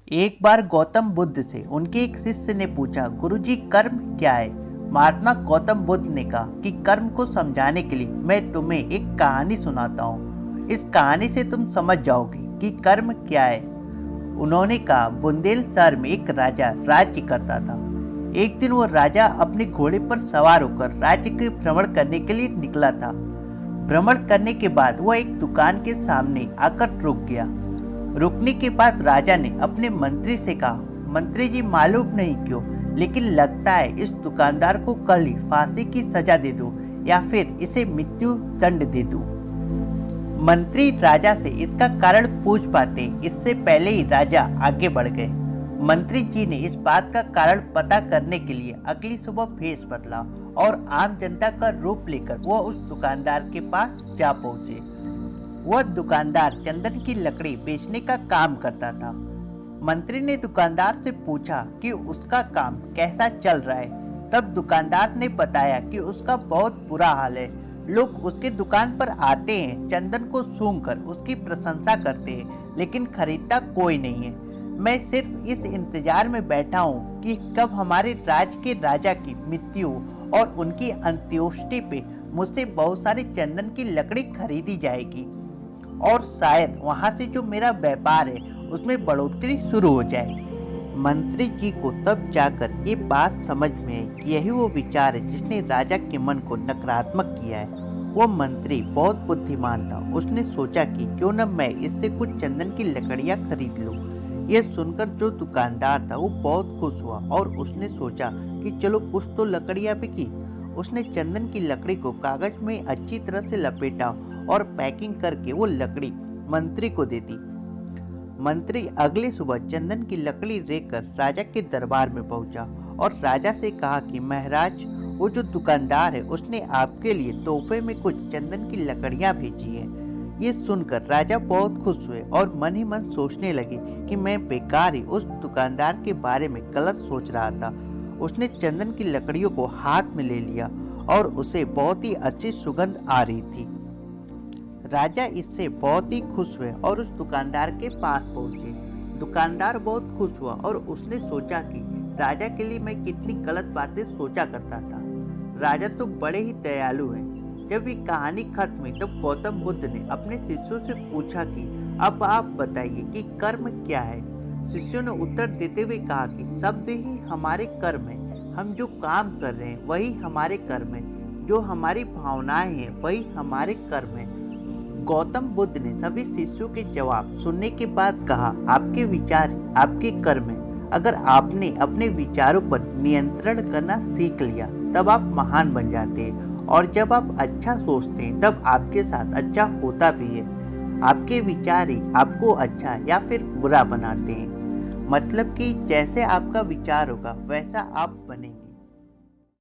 एक बार गौतम बुद्ध से उनके एक शिष्य ने पूछा, गुरुजी कर्म क्या है। महात्मा गौतम बुद्ध ने कहा कि कर्म को समझाने के लिए मैं तुम्हें एक कहानी सुनाता हूँ। इस कहानी से तुम समझ जाओगे कि कर्म क्या है। उन्होंने कहा, बुंदेल शहर में एक राजा राज्य करता था। एक दिन वो राजा अपने घोड़े पर सवार होकर राज्य के भ्रमण करने के लिए निकला था। भ्रमण करने के बाद वह एक दुकान के सामने आकर रुक गया। रुकने के बाद राजा ने अपने मंत्री से कहा, मंत्री जी मालूम नहीं क्यों, लेकिन लगता है इस दुकानदार को कल ही फांसी की सजा दे दूं या फिर इसे मृत्यु दंड दे दूं। मंत्री राजा से इसका कारण पूछ पाते इससे पहले ही राजा आगे बढ़ गए। मंत्री जी ने इस बात का कारण पता करने के लिए अगली सुबह भेष बदला और आम जनता का रूप लेकर वह उस दुकानदार के पास जा पहुंचे। वह दुकानदार चंदन की लकड़ी बेचने का काम करता था। मंत्री ने दुकानदार से पूछा कि उसका काम कैसा चल रहा है। तब दुकानदार ने बताया कि उसका बहुत बुरा हाल है। लोग उसके दुकान पर आते हैं, चंदन को सूंघकर उसकी प्रशंसा करते हैं, लेकिन खरीदता कोई नहीं है। मैं सिर्फ इस इंतजार में बैठा हूँ कि कब हमारे राज्य के राजा की मृत्यु और उनकी अंत्येष्टि पे मुझसे बहुत सारे चंदन की लकड़ी खरीदी जाएगी और शायद वहां से जो मेरा व्यापार है उसमें बढ़ोतरी शुरू हो जाए। मंत्री जी को तब जाकर ये बात समझ में आई कि यही वो विचार है जिसने राजा के मन को नकारात्मक किया है। वो मंत्री बहुत बुद्धिमान था। उसने सोचा कि क्यों न मैं इससे कुछ चंदन की लकड़ियां खरीद लूं। यह सुनकर जो दुकानदार था वो बहुत खुश हुआ और उसने सोचा कि चलो कुछ तो लकड़ियां बिकी। उसने चंदन की लकड़ी को कागज में अच्छी तरह से लपेटा और पैकिंग करके वो लकड़ी मंत्री को दे दी। मंत्री अगली सुबह चंदन की लकड़ी लेकर राजा के दरबार में पहुंचा और राजा से कहा कि महाराज, वो जो दुकानदार है उसने आपके लिए तोहफे में कुछ चंदन की लकड़ियां भेजी है। ये सुनकर राजा बहुत खुश हुए और मन ही मन सोचने लगे कि मैं बेकार ही उस दुकानदार के बारे में गलत सोच रहा था। उसने चंदन की लकड़ियों को हाथ में ले लिया और उसे बहुत ही अच्छी सुगंध आ रही थी। राजा इससे बहुत ही खुश हुए और उस दुकानदार के पास पहुंचे। दुकानदार बहुत खुश हुआ और उसने सोचा कि राजा के लिए मैं कितनी गलत बातें सोचा करता था। राजा तो बड़े ही दयालु हैं। जब ये कहानी खत्म हुई तब गौतम बुद्ध ने अपने शिष्यों से पूछा कि अब आप बताइए कि कर्म क्या है। शिष्यों ने उत्तर देते हुए कहा कि शब्द ही हमारे कर्म है। हम जो काम कर रहे हैं वही हमारे कर्म है। जो हमारी भावनाएं हैं वही हमारे कर्म है। गौतम बुद्ध ने सभी शिष्यों के जवाब सुनने के बाद कहा, आपके विचार आपके कर्म है। अगर आपने अपने विचारों पर नियंत्रण करना सीख लिया तब आप महान बन जाते हैं और जब आप अच्छा सोचते हैं तब आपके साथ अच्छा होता भी है। आपके विचार ही आपको अच्छा या फिर बुरा बनाते हैं। मतलब कि जैसे आपका विचार होगा वैसा आप बनेंगे।